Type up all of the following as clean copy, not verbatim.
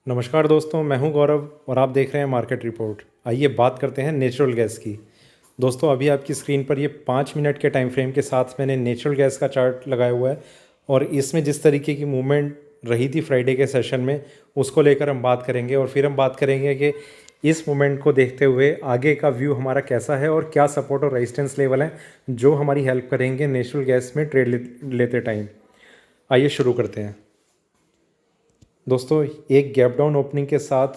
नमस्कार दोस्तों, मैं हूं गौरव और आप देख रहे हैं मार्केट रिपोर्ट। आइए बात करते हैं नेचुरल गैस की। दोस्तों, अभी आपकी स्क्रीन पर ये 5 मिनट के टाइम फ्रेम के साथ मैंने नेचुरल गैस का चार्ट लगाया हुआ है और इसमें जिस तरीके की मूवमेंट रही थी फ्राइडे के सेशन में, उसको लेकर हम बात करेंगे और फिर हम बात करेंगे कि इस मूवमेंट को देखते हुए आगे का व्यू हमारा कैसा है और क्या सपोर्ट और रेजिस्टेंस लेवल हैं जो हमारी हेल्प करेंगे नेचुरल गैस में ट्रेड लेते टाइम। आइए शुरू करते हैं। दोस्तों, एक गैप डाउन ओपनिंग के साथ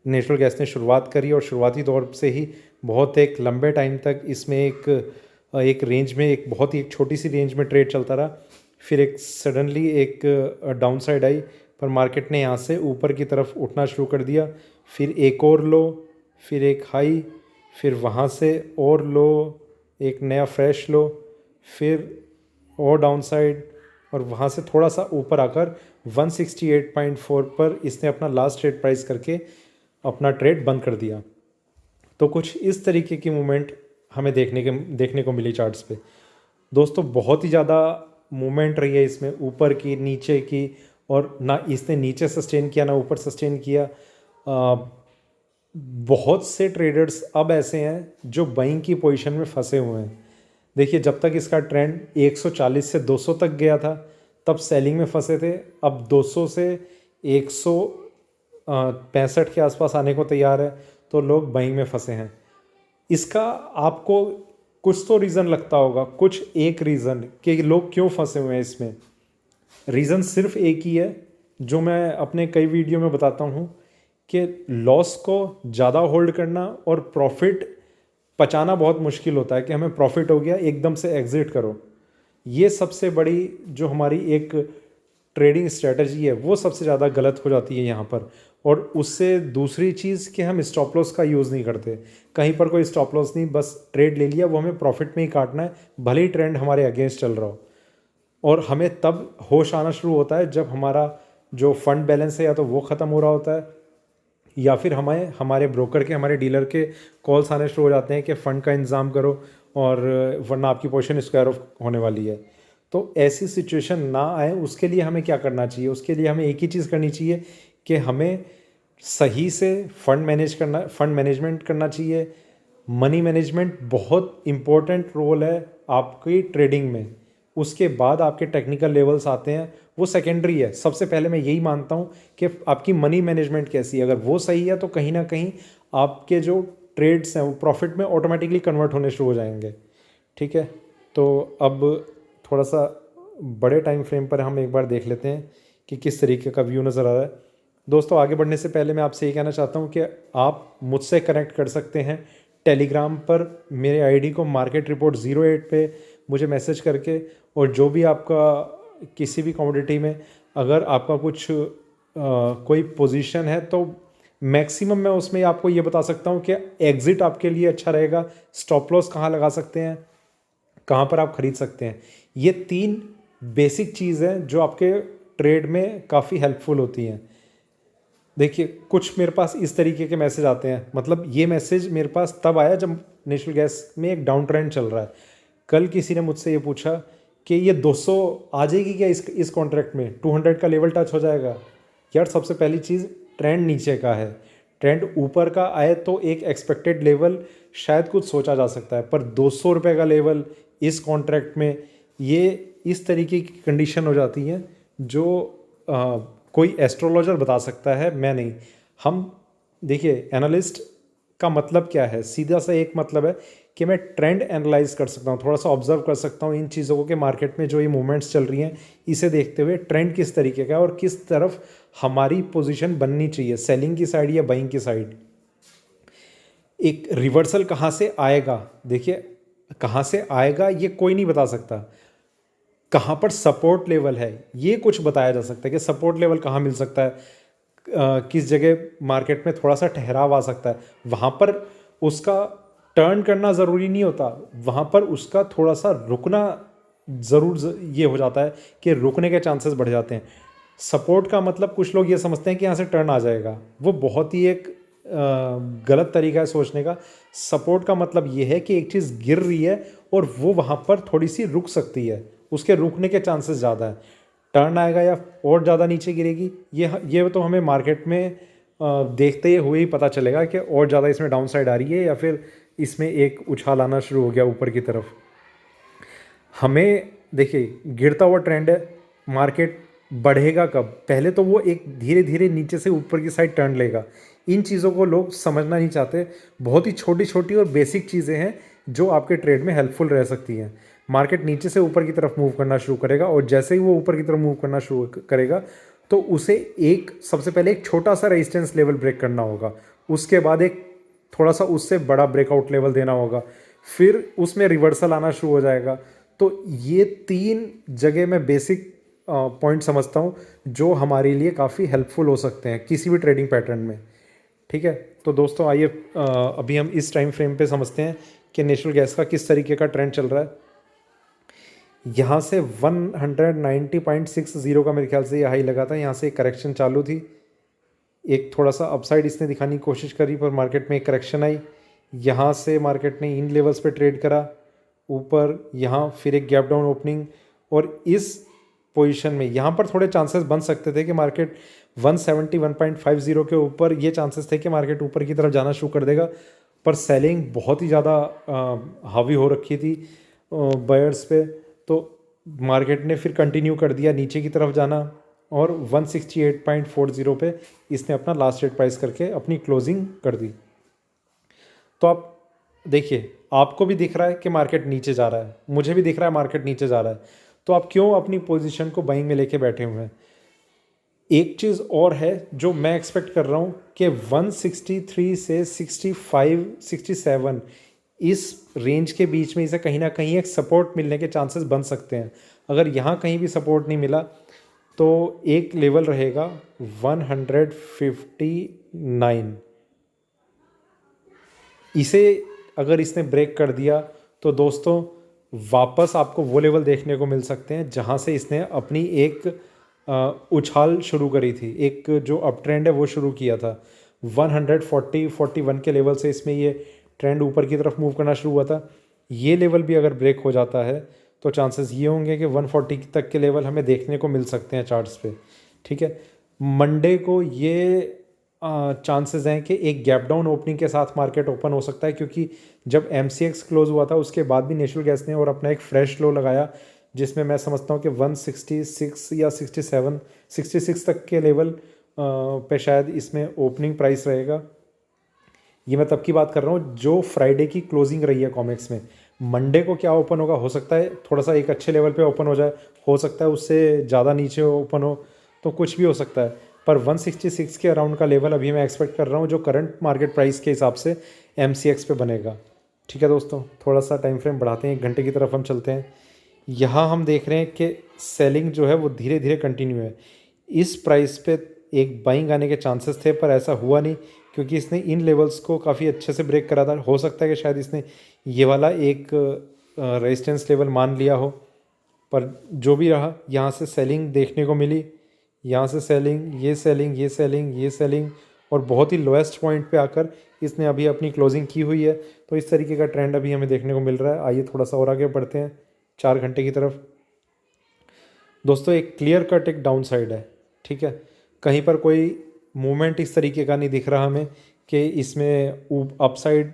नेचुरल गैस ने शुरुआत करी और शुरुआती दौर से ही बहुत एक लंबे टाइम तक इसमें एक रेंज में एक बहुत ही एक छोटी सी रेंज में ट्रेड चलता रहा। फिर एक सडनली एक डाउन साइड आई, पर मार्केट ने यहाँ से ऊपर की तरफ उठना शुरू कर दिया। फिर एक और लो, फिर एक हाई, फिर वहाँ से और लो, एक नया फ्रेश लो, फिर और डाउन साइड, और वहाँ से थोड़ा सा ऊपर आकर 168.4 पर इसने अपना लास्ट ट्रेड प्राइस करके अपना ट्रेड बंद कर दिया। तो कुछ इस तरीके की मूवमेंट हमें देखने को मिली चार्ट्स पे। दोस्तों, बहुत ही ज़्यादा मूवमेंट रही है इसमें, ऊपर की नीचे की, और ना इसने नीचे सस्टेन किया ना ऊपर सस्टेन किया। बहुत से ट्रेडर्स अब ऐसे हैं जो बाइंग की पोजीशन में फंसे हुए हैं। देखिए, जब तक इसका ट्रेंड 140 से 200 तक गया था तब सेलिंग में फंसे थे। अब 200 से 165 के आसपास आने को तैयार है तो लोग बाइंग में फंसे हैं। इसका आपको कुछ तो रीज़न लगता होगा, कुछ एक रीज़न कि लोग क्यों फंसे हुए हैं इसमें। रीज़न सिर्फ एक ही है जो मैं अपने कई वीडियो में बताता हूँ कि लॉस को ज़्यादा होल्ड करना और प्रॉफिट पचाना बहुत मुश्किल होता है। कि हमें प्रॉफिट हो गया, एकदम से एग्जिट करो। ये सबसे बड़ी जो हमारी एक ट्रेडिंग स्ट्रेटजी है वो सबसे ज़्यादा गलत हो जाती है यहाँ पर। और उससे दूसरी चीज़ कि हम स्टॉप लॉस का यूज़ नहीं करते। कहीं पर कोई स्टॉप लॉस नहीं, बस ट्रेड ले लिया, वो हमें प्रॉफिट में ही काटना है, भले ही ट्रेंड हमारे अगेंस्ट चल रहा हो। और हमें तब होश आना शुरू होता है जब हमारा जो फंड बैलेंस है या तो वो ख़त्म हो रहा होता है, या फिर हमें हमारे ब्रोकर के, हमारे डीलर के कॉल्स आने शुरू हो जाते हैं कि फ़ंड का इंतज़ाम करो और वरना आपकी पोजीशन स्क्वायर ऑफ होने वाली है। तो ऐसी सिचुएशन ना आए उसके लिए हमें क्या करना चाहिए? उसके लिए हमें एक ही चीज़ करनी चाहिए कि हमें सही से फंड मैनेजमेंट करना चाहिए। मनी मैनेजमेंट बहुत इम्पोर्टेंट रोल है आपकी ट्रेडिंग में। उसके बाद आपके टेक्निकल लेवल्स आते हैं, वो सेकेंडरी है। सबसे पहले मैं यही मानता हूँ कि आपकी मनी मैनेजमेंट कैसी है। अगर वो सही है तो कहीं ना कहीं आपके जो ट्रेड्स हैं वो प्रॉफिट में ऑटोमेटिकली कन्वर्ट होने शुरू हो जाएंगे। ठीक है, तो अब थोड़ा सा बड़े टाइम फ्रेम पर हम एक बार देख लेते हैं कि किस तरीके का व्यू नज़र आ रहा है। दोस्तों, आगे बढ़ने से पहले मैं आपसे ये कहना चाहता हूँ कि आप मुझसे कनेक्ट कर सकते हैं टेलीग्राम पर। मेरे आईडी को मार्केट रिपोर्ट 08 पे मुझे मैसेज करके, और जो भी आपका किसी भी कमोडिटी में अगर आपका कुछ कोई पोजीशन है तो मैक्सिमम मैं उसमें आपको ये बता सकता हूँ कि एग्ज़िट आपके लिए अच्छा रहेगा, स्टॉप लॉस कहाँ लगा सकते हैं, कहाँ पर आप ख़रीद सकते हैं। ये 3 बेसिक चीज़ हैं जो आपके ट्रेड में काफ़ी हेल्पफुल होती हैं। देखिए, कुछ मेरे पास इस तरीके के मैसेज आते हैं, मतलब ये मैसेज मेरे पास तब आया जब नेचुरल गैस में एक डाउन ट्रेंड चल रहा है। कल किसी ने मुझसे ये पूछा कि ये 200 आ जाएगी क्या इस कॉन्ट्रैक्ट में, 200 का लेवल टच हो जाएगा। यार, सबसे पहली चीज़, ट्रेंड नीचे का है। ट्रेंड ऊपर का आए तो एक एक्सपेक्टेड लेवल शायद कुछ सोचा जा सकता है, पर 200 रुपये का लेवल इस कॉन्ट्रैक्ट में, ये इस तरीके की कंडीशन हो जाती है जो कोई एस्ट्रोलॉजर बता सकता है, मैं नहीं। हम देखिए, एनालिस्ट का मतलब क्या है? सीधा सा एक मतलब है कि मैं ट्रेंड एनालाइज कर सकता हूँ, थोड़ा सा ऑब्जर्व कर सकता हूँ इन चीज़ों को कि मार्केट में जो ये मूवमेंट्स चल रही हैं इसे देखते हुए ट्रेंड किस तरीके का है और किस तरफ हमारी पोजीशन बननी चाहिए, सेलिंग की साइड या बाइंग की साइड। एक रिवर्सल कहाँ से आएगा? देखिए, कहाँ से आएगा ये कोई नहीं बता सकता। कहाँ पर सपोर्ट लेवल है ये कुछ बताया जा सकता है कि सपोर्ट लेवल कहाँ मिल सकता है, किस जगह मार्केट में थोड़ा सा ठहराव आ सकता है। वहाँ पर उसका टर्न करना ज़रूरी नहीं होता, वहाँ पर उसका थोड़ा सा रुकना ज़रूर ये हो जाता है कि रुकने के चांसेस बढ़ जाते हैं। सपोर्ट का मतलब कुछ लोग ये समझते हैं कि यहाँ से टर्न आ जाएगा, वो बहुत ही एक गलत तरीका है सोचने का। सपोर्ट का मतलब ये है कि एक चीज़ गिर रही है और वो वहाँ पर थोड़ी सी रुक सकती है, उसके रुकने के चांसेस ज़्यादा है। टर्न आएगा या और ज़्यादा नीचे गिरेगी, ये तो हमें मार्केट में देखते हुए ही पता चलेगा कि और ज़्यादा इसमें डाउन साइड आ रही है या फिर इसमें एक उछाल आना शुरू हो गया ऊपर की तरफ। हमें देखिए गिरता हुआ ट्रेंड है, मार्केट बढ़ेगा कब? पहले तो वो एक धीरे धीरे नीचे से ऊपर की साइड टर्न लेगा। इन चीज़ों को लोग समझना नहीं चाहते। बहुत ही छोटी छोटी और बेसिक चीज़ें हैं जो आपके ट्रेड में हेल्पफुल रह सकती हैं। मार्केट नीचे से ऊपर की तरफ मूव करना शुरू करेगा और जैसे ही वो ऊपर की तरफ मूव करना शुरू करेगा तो उसे सबसे पहले एक छोटा सा रेजिस्टेंस लेवल ब्रेक करना होगा, उसके बाद एक थोड़ा सा उससे बड़ा ब्रेकआउट लेवल देना होगा, फिर उसमें रिवर्सल आना शुरू हो जाएगा। तो ये 3 जगह मैं बेसिक पॉइंट समझता हूँ जो हमारे लिए काफ़ी हेल्पफुल हो सकते हैं किसी भी ट्रेडिंग पैटर्न में। ठीक है, तो दोस्तों आइए अभी हम इस टाइम फ्रेम पे समझते हैं कि नेचुरल गैस का किस तरीके का ट्रेंड चल रहा है। यहाँ से 190.60 का मेरे ख्याल से ये हाई लगा था, यहाँ से एक करेक्शन चालू थी, एक थोड़ा सा अपसाइड इसने दिखाने की कोशिश करी पर मार्केट में एक करेक्शन आई। यहाँ से मार्केट ने इन लेवल्स पे ट्रेड करा ऊपर, यहाँ फिर एक गैप डाउन ओपनिंग, और इस पोजीशन में यहाँ पर थोड़े चांसेस बन सकते थे कि मार्केट 171.50 के ऊपर, ये चांसेस थे कि मार्केट ऊपर की तरफ जाना शुरू कर देगा, पर सेलिंग बहुत ही ज़्यादा हावी हो रखी थी बायर्स पे, तो मार्केट ने फिर कंटिन्यू कर दिया नीचे की तरफ जाना और 168.40 पे इसने अपना लास्ट रेट प्राइस करके अपनी क्लोजिंग कर दी। तो आप देखिए, आपको भी दिख रहा है कि मार्केट नीचे जा रहा है, मुझे भी दिख रहा है मार्केट नीचे जा रहा है, तो आप क्यों अपनी पोजीशन को बाइंग में लेके बैठे हुए हैं? एक चीज़ और है जो मैं एक्सपेक्ट कर रहा हूँ कि 163 से 65 67 इस रेंज के बीच में इसे कहीं ना कहीं एक सपोर्ट मिलने के चांसेस बन सकते हैं। अगर यहाँ कहीं भी सपोर्ट नहीं मिला तो एक लेवल रहेगा 159, इसे अगर इसने ब्रेक कर दिया तो दोस्तों वापस आपको वो लेवल देखने को मिल सकते हैं जहाँ से इसने अपनी एक उछाल शुरू करी थी, एक जो अप ट्रेंड है वो शुरू किया था। 141 के लेवल से इसमें ये ट्रेंड ऊपर की तरफ मूव करना शुरू हुआ था। ये लेवल भी अगर ब्रेक हो जाता है तो चांसेस ये होंगे कि 140 तक के लेवल हमें देखने को मिल सकते हैं चार्ट्स पे। ठीक है, मंडे को ये चांसेस हैं कि एक गैप डाउन ओपनिंग के साथ मार्केट ओपन हो सकता है, क्योंकि जब MCX क्लोज हुआ था उसके बाद भी नेचुरल गैस ने और अपना एक फ्रेश लो लगाया जिसमें मैं समझता हूँ कि 166 या 66 तक के लेवल पे शायद इसमें ओपनिंग प्राइस रहेगा। ये मैं तब की बात कर रहा हूँ जो फ्राइडे की क्लोजिंग रही है कॉमेक्स में। मंडे को क्या ओपन होगा, हो सकता है थोड़ा सा एक अच्छे लेवल पे ओपन हो जाए, हो सकता है उससे ज़्यादा नीचे ओपन हो, तो कुछ भी हो सकता है, पर 166 के अराउंड का लेवल अभी मैं एक्सपेक्ट कर रहा हूँ जो करंट मार्केट प्राइस के हिसाब से MCX पे बनेगा। ठीक है दोस्तों, थोड़ा सा टाइम फ्रेम बढ़ाते हैं, 1 घंटे की तरफ हम चलते हैं। यहाँ हम देख रहे हैं कि सेलिंग जो है वो धीरे धीरे कंटिन्यू है। इस प्राइस पे एक बाइंग आने के चांसेस थे पर ऐसा हुआ नहीं, क्योंकि इसने इन लेवल्स को काफ़ी अच्छे से ब्रेक करा था। हो सकता है कि शायद इसने ये वाला एक रेजिस्टेंस लेवल मान लिया हो, पर जो भी रहा यहाँ से सेलिंग देखने को मिली, यहाँ से सेलिंग, ये सेलिंग, ये सेलिंग, ये सेलिंग, और बहुत ही लोएस्ट पॉइंट पे आकर इसने अभी अपनी क्लोजिंग की हुई है। तो इस तरीके का ट्रेंड अभी हमें देखने को मिल रहा है। आइए थोड़ा सा और आगे बढ़ते हैं 4 घंटे की तरफ। दोस्तों एक क्लियर कट एक डाउन साइड है। ठीक है, कहीं पर कोई मूवमेंट इस तरीके का नहीं दिख रहा हमें कि इसमें अपसाइड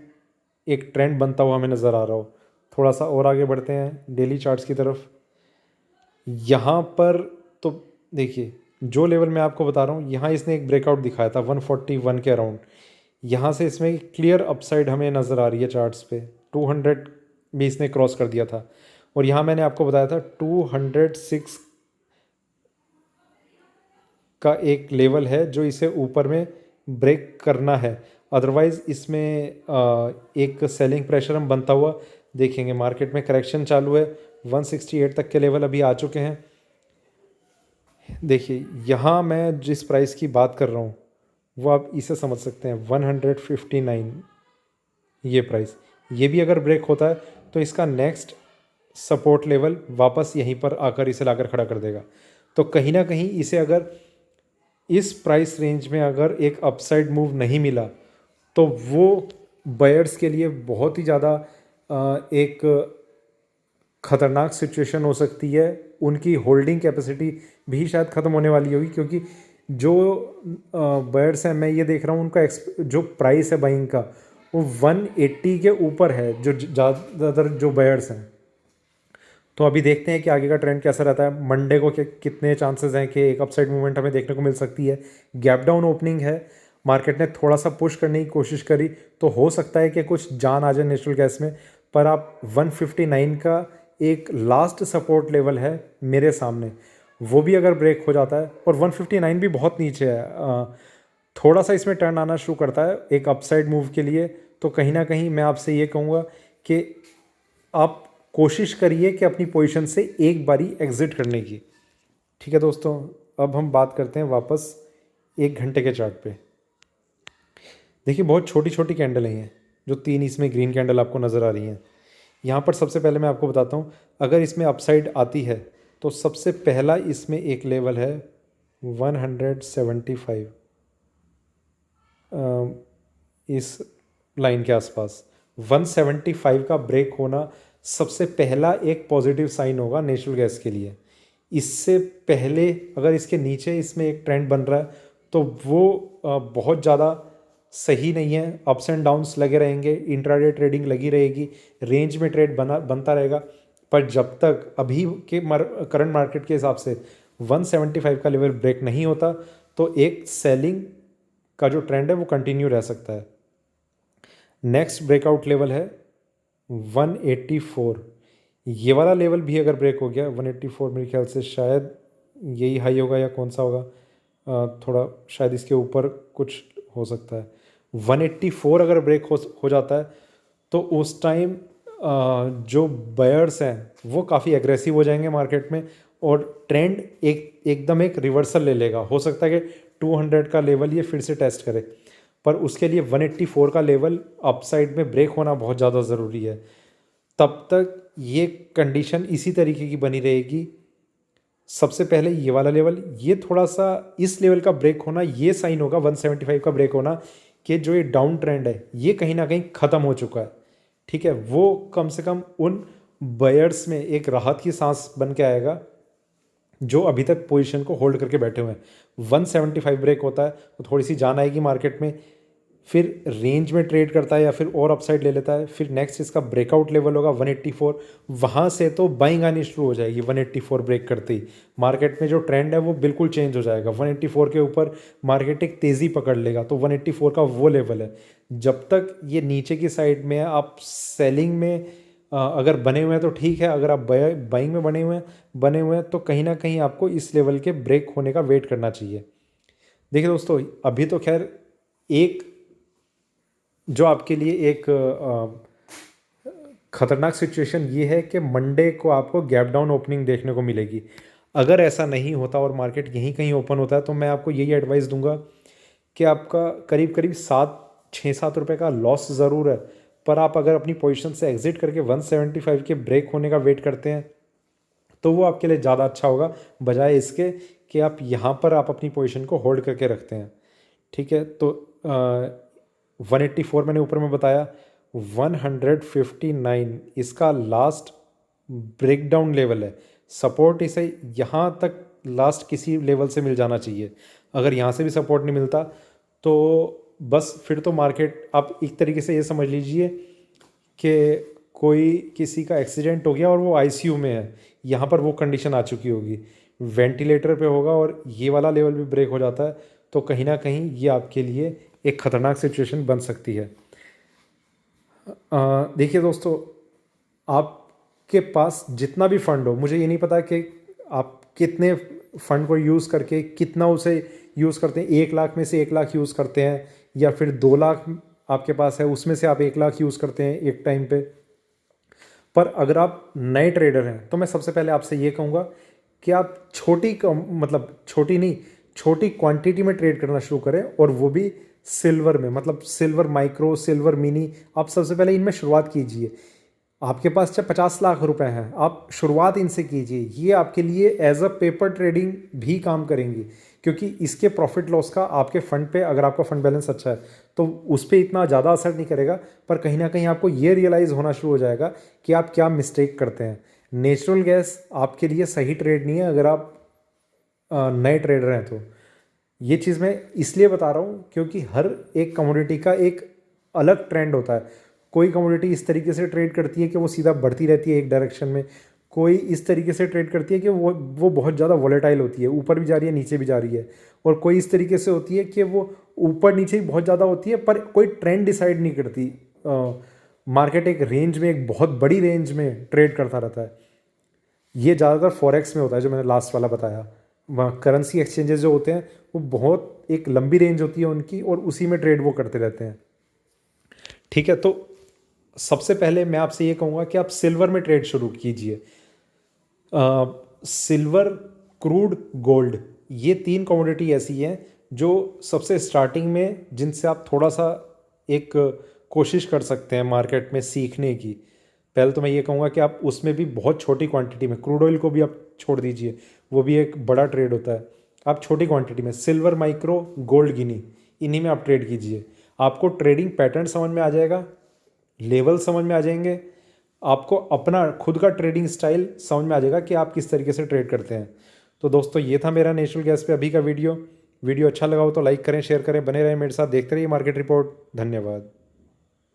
एक ट्रेंड बनता हुआ हमें नज़र आ रहा हो। थोड़ा सा और आगे बढ़ते हैं डेली चार्ट्स की तरफ। यहाँ पर तो देखिए जो लेवल मैं आपको बता रहा हूँ, यहाँ इसने एक ब्रेकआउट दिखाया था 141 के अराउंड, यहाँ से इसमें क्लियर अपसाइड हमें नज़र आ रही है चार्ट्स पे। 200 भी इसने क्रॉस कर दिया था, और यहाँ मैंने आपको बताया था 206 का एक लेवल है जो इसे ऊपर में ब्रेक करना है, अदरवाइज़ इसमें एक सेलिंग प्रेशर हम बनता हुआ देखेंगे। मार्केट में करेक्शन चालू है, 168 तक के लेवल अभी आ चुके हैं। देखिए यहाँ मैं जिस प्राइस की बात कर रहा हूँ वो आप इसे समझ सकते हैं 159, ये प्राइस, ये भी अगर ब्रेक होता है तो इसका नेक्स्ट सपोर्ट लेवल वापस यहीं पर आकर इसे लाकर खड़ा कर देगा। तो कहीं ना कहीं इसे अगर इस प्राइस रेंज में अगर एक अपसाइड मूव नहीं मिला तो वो बायर्स के लिए बहुत ही ज़्यादा एक ख़तरनाक सिचुएशन हो सकती है उनकी होल्डिंग कैपेसिटी भी शायद ख़त्म होने वाली होगी, क्योंकि जो बायर्स हैं, मैं ये देख रहा हूँ उनका जो प्राइस है बाइंग का वो 180 के ऊपर है, जो ज़्यादातर जो बायर्स हैं। तो अभी देखते हैं कि आगे का ट्रेंड कैसा रहता है। मंडे को कितने चांसेस हैं कि एक अपसाइड मूवमेंट हमें देखने को मिल सकती है। गैप डाउन ओपनिंग है, मार्केट ने थोड़ा सा पुश करने की कोशिश करी तो हो सकता है कि कुछ जान आ जाए नेचुरल गैस में, पर आप 159 का एक लास्ट सपोर्ट लेवल है मेरे सामने, वो भी अगर ब्रेक हो जाता है, और 159 भी बहुत नीचे है, थोड़ा सा इसमें टर्न आना शुरू करता है एक अपसाइड मूव के लिए, तो कहीं ना कहीं मैं आपसे ये कहूँगा कि आप कोशिश करिए कि अपनी पोजीशन से एक बारी एग्ज़िट करने की। ठीक है दोस्तों, अब हम बात करते हैं वापस 1 घंटे के चार्ट पे। देखिए बहुत छोटी छोटी कैंडल हैं, जो 3 इसमें ग्रीन कैंडल आपको नज़र आ रही हैं। यहाँ पर सबसे पहले मैं आपको बताता हूँ, अगर इसमें अपसाइड आती है तो सबसे पहला इसमें एक लेवल है 175, इस लाइन के आसपास 175 का ब्रेक होना सबसे पहला एक पॉजिटिव साइन होगा नेचुरल गैस के लिए। इससे पहले अगर इसके नीचे इसमें एक ट्रेंड बन रहा है तो वो बहुत ज़्यादा सही नहीं है। अप्स एंड डाउन्स लगे रहेंगे, इंट्राडे ट्रेडिंग लगी रहेगी, रेंज में ट्रेड बनता रहेगा, पर जब तक अभी के करंट मार्केट के हिसाब से 175 का लेवल ब्रेक नहीं होता तो एक सेलिंग का जो ट्रेंड है वो कंटिन्यू रह सकता है। नेक्स्ट ब्रेकआउट लेवल है 184। ये वाला लेवल भी अगर ब्रेक हो गया 184, मेरे ख्याल से शायद यही हाई होगा या कौन सा होगा, थोड़ा शायद इसके ऊपर कुछ हो सकता है। 184 अगर ब्रेक हो जाता है तो उस टाइम जो बायर्स हैं वो काफ़ी एग्रेसिव हो जाएंगे मार्केट में, और ट्रेंड एकदम एक रिवर्सल ले लेगा। हो सकता है कि 200 का लेवल ये फिर से टेस्ट करे, पर उसके लिए 184 का लेवल अपसाइड में ब्रेक होना बहुत ज़्यादा ज़रूरी है। तब तक ये कंडीशन इसी तरीके की बनी रहेगी। सबसे पहले ये वाला लेवल, ये थोड़ा सा इस लेवल का ब्रेक होना, ये साइन होगा 175 का ब्रेक होना कि जो ये डाउन ट्रेंड है ये कहीं ना कहीं ख़त्म हो चुका है। ठीक है, वो कम से कम उन बायर्स में एक राहत की सांस बन के आएगा जो अभी तक पोजीशन को होल्ड करके बैठे हुए हैं। 175 ब्रेक होता है तो थोड़ी सी जान आएगी मार्केट में, फिर रेंज में ट्रेड करता है या फिर और अपसाइड ले लेता है, फिर नेक्स्ट इसका ब्रेकआउट लेवल होगा 184, वहाँ से तो बाइंग आनी शुरू हो जाएगी। 184 ब्रेक करते ही मार्केट में जो ट्रेंड है वो बिल्कुल चेंज हो जाएगा। 184 के ऊपर मार्केट एक तेज़ी पकड़ लेगा, तो 184 का वो लेवल है। जब तक ये नीचे की साइड में है, आप सेलिंग में अगर बने हुए हैं तो ठीक है, अगर आप बाइंग में बने हुए हैं तो कहीं ना कहीं आपको इस लेवल के ब्रेक होने का वेट करना चाहिए। देखिए दोस्तों, अभी तो खैर एक जो आपके लिए एक ख़तरनाक सिचुएशन ये है कि मंडे को आपको गैप डाउन ओपनिंग देखने को मिलेगी। अगर ऐसा नहीं होता और मार्केट यहीं कहीं ओपन होता है तो मैं आपको यही एडवाइस दूंगा कि आपका करीब करीब 6-7 रुपये का लॉस ज़रूर है, पर आप अगर अपनी पोजीशन से एग्जिट करके 175 के ब्रेक होने का वेट करते हैं तो वो आपके लिए ज़्यादा अच्छा होगा, बजाय इसके कि आप यहाँ पर आप अपनी पोजीशन को होल्ड करके रखते हैं। ठीक है, तो 184 मैंने ऊपर में बताया, 159 इसका लास्ट ब्रेकडाउन लेवल है। सपोर्ट इसे यहाँ तक लास्ट किसी लेवल से मिल जाना चाहिए। अगर यहाँ से भी सपोर्ट नहीं मिलता तो बस फिर तो मार्केट, आप एक तरीके से ये समझ लीजिए कि कोई किसी का एक्सीडेंट हो गया और वो आईसीयू में है, यहाँ पर वो कंडीशन आ चुकी होगी, वेंटिलेटर पे होगा और ये वाला लेवल भी ब्रेक हो जाता है तो कहीं ना कहीं ये आपके लिए एक ख़तरनाक सिचुएशन बन सकती है। देखिए दोस्तों, आपके पास जितना भी फंड हो, मुझे ये नहीं पता कि आप कितने फ़ंड को यूज़ करके कितना उसे यूज़ करते हैं, 1 लाख में से 1 लाख यूज़ करते हैं या फिर 2 लाख आपके पास है उसमें से आप 1 लाख यूज़ करते हैं एक टाइम पे। पर अगर आप नए ट्रेडर हैं तो मैं सबसे पहले आपसे ये कहूँगा कि आप छोटी नहीं, छोटी क्वांटिटी में ट्रेड करना शुरू करें, और वो भी सिल्वर में, मतलब सिल्वर माइक्रो, सिल्वर मिनी। आप सबसे पहले इनमें शुरुआत कीजिए। आपके पास चाहे 50 लाख रुपए हैं, आप शुरुआत इनसे कीजिए। ये आपके लिए एज अ पेपर ट्रेडिंग भी काम करेंगी, क्योंकि इसके प्रॉफिट लॉस का आपके फंड पे, अगर आपका फंड बैलेंस अच्छा है तो उस पर इतना ज़्यादा असर नहीं करेगा, पर कहीं ना कहीं आपको ये रियलाइज़ होना शुरू हो जाएगा कि आप क्या मिस्टेक करते हैं। नेचुरल गैस आपके लिए सही ट्रेड नहीं है अगर आप नए ट्रेडर हैं तो। ये चीज़ मैं इसलिए बता रहा हूँ क्योंकि हर एक कमोडिटी का एक अलग ट्रेंड होता है। कोई कमोडिटी इस तरीके से ट्रेड करती है कि वो सीधा बढ़ती रहती है एक डायरेक्शन में, कोई इस तरीके से ट्रेड करती है कि वो बहुत ज़्यादा वॉलेटाइल होती है, ऊपर भी जा रही है नीचे भी जा रही है, और कोई इस तरीके से होती है कि वो ऊपर नीचे भी बहुत ज़्यादा होती है पर कोई ट्रेंड डिसाइड नहीं करती। मार्केट एक रेंज में, एक बहुत बड़ी रेंज में ट्रेड करता रहता है। ये ज़्यादातर फॉरेक्स में होता है जो मैंने लास्ट वाला बताया। वहाँ करेंसी एक्सचेंजेस जो होते हैं वो बहुत एक लंबी रेंज होती है उनकी, और उसी में ट्रेड वो करते रहते हैं। ठीक है, तो सबसे पहले मैं आपसे ये कहूँगा कि आप सिल्वर में ट्रेड शुरू कीजिए। सिल्वर, क्रूड, गोल्ड, ये 3 कमोडिटी ऐसी हैं जो सबसे स्टार्टिंग में, जिनसे आप थोड़ा सा एक कोशिश कर सकते हैं मार्केट में सीखने की। पहले तो मैं ये कहूँगा कि आप उसमें भी बहुत छोटी क्वांटिटी में, क्रूड ऑयल को भी आप छोड़ दीजिए, वो भी एक बड़ा ट्रेड होता है। आप छोटी क्वांटिटी में सिल्वर, माइक्रो, गोल्ड, गिनी, इन्हीं में आप ट्रेड कीजिए। आपको ट्रेडिंग पैटर्न समझ में आ जाएगा, लेवल समझ में आ जाएंगे, आपको अपना खुद का ट्रेडिंग स्टाइल समझ में आ जाएगा कि आप किस तरीके से ट्रेड करते हैं। तो दोस्तों ये था मेरा नेचुरल गैस पे अभी का वीडियो। वीडियो अच्छा लगा हो तो लाइक करें, शेयर करें, बने रहें मेरे साथ, देखते रहिए मार्केट रिपोर्ट। धन्यवाद।